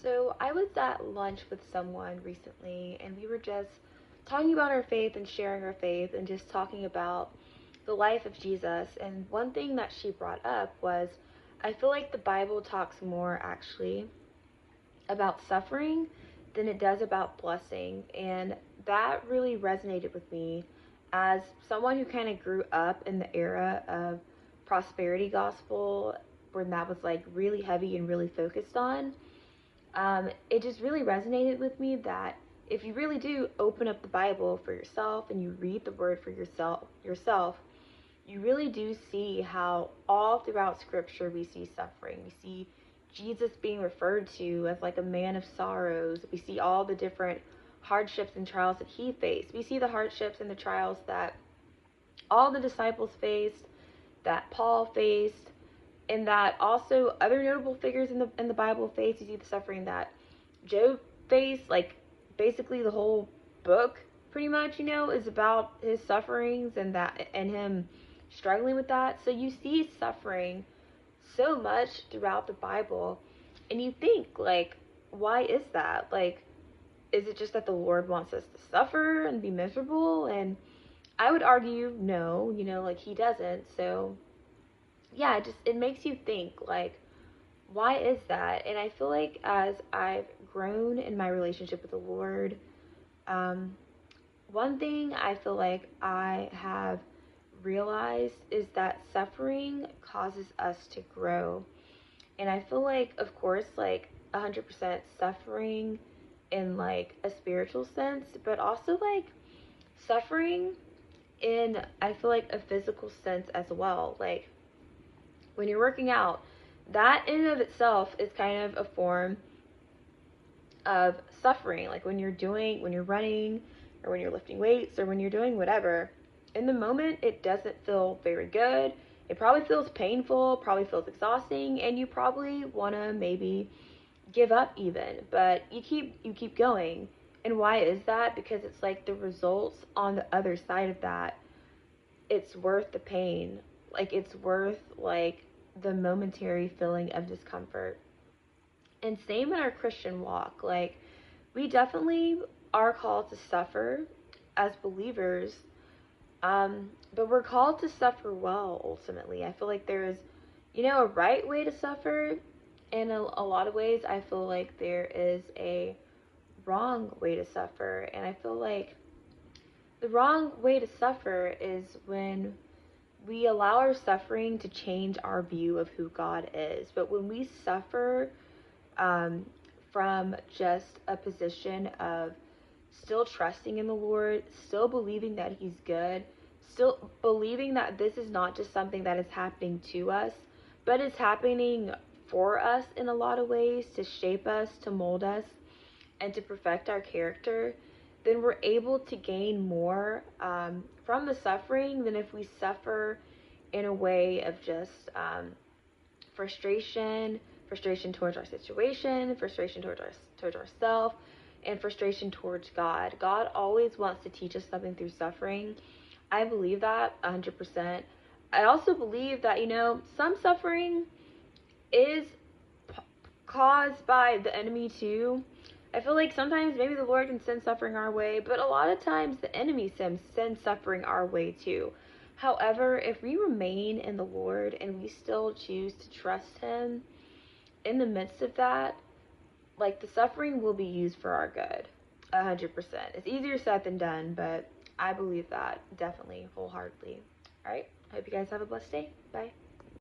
So I was at lunch with someone recently, and we were just talking about our faith and sharing our faith and just talking about the life of Jesus. And one thing that she brought up was I feel like the Bible talks more actually about suffering than it does about blessing. And that really resonated with me as someone who kind of grew up in the era of prosperity gospel, when that was like really heavy and really focused on. It just really resonated with me that if you really do open up the Bible for yourself and you read the word for yourself, you really do see how all throughout scripture we see suffering. We see Jesus being referred to as like a man of sorrows. We see all the different hardships and trials that he faced. We see the hardships and the trials that all the disciples faced, that Paul faced, and that also other notable figures in the Bible face. You see the suffering that Job faced, like basically the whole book pretty much, is about his sufferings and him struggling with that. So you see suffering so much throughout the Bible, and you think like, why is that? Like, is it just that the Lord wants us to suffer and be miserable? And I would argue no, like he doesn't. So yeah, it makes you think like, why is that? And I feel like as I've grown in my relationship with the Lord, um, one thing I feel like I have realized is that suffering causes us to grow. And I feel like, of course, like 100% suffering in like a spiritual sense, but also like suffering in, I feel like, a physical sense as well. Like when you're working out, that in and of itself is kind of a form of suffering. Like when you're running, or when you're lifting weights, or when you're doing whatever, in the moment it doesn't feel very good. It probably feels painful, probably feels exhausting, and you probably want to maybe give up even, but you keep going. And why is that? Because it's like the results on the other side of that, it's worth the pain. Like it's worth like the momentary feeling of discomfort. And same in our Christian walk. Like we definitely are called to suffer as believers, but we're called to suffer well ultimately. I feel like there is, a right way to suffer. In a lot of ways, I feel like there is a wrong way to suffer. And I feel like the wrong way to suffer is when we allow our suffering to change our view of who God is. But when we suffer um, from just a position of still trusting in the Lord, still believing that He's good, still believing that this is not just something that is happening to us, but it's happening for us in a lot of ways to shape us, to mold us, and to perfect our character, then we're able to gain more from the suffering than if we suffer in a way of just frustration towards our situation, frustration towards ourselves, and frustration towards God. God always wants to teach us something through suffering. I believe that 100%. I also believe that, some suffering is caused by the enemy too. I feel like sometimes maybe the Lord can send suffering our way, but a lot of times the enemy sends suffering our way too. However, if we remain in the Lord and we still choose to trust Him in the midst of that, like the suffering will be used for our good. 100%. It's easier said than done, but I believe that definitely wholeheartedly. All right. I hope you guys have a blessed day. Bye.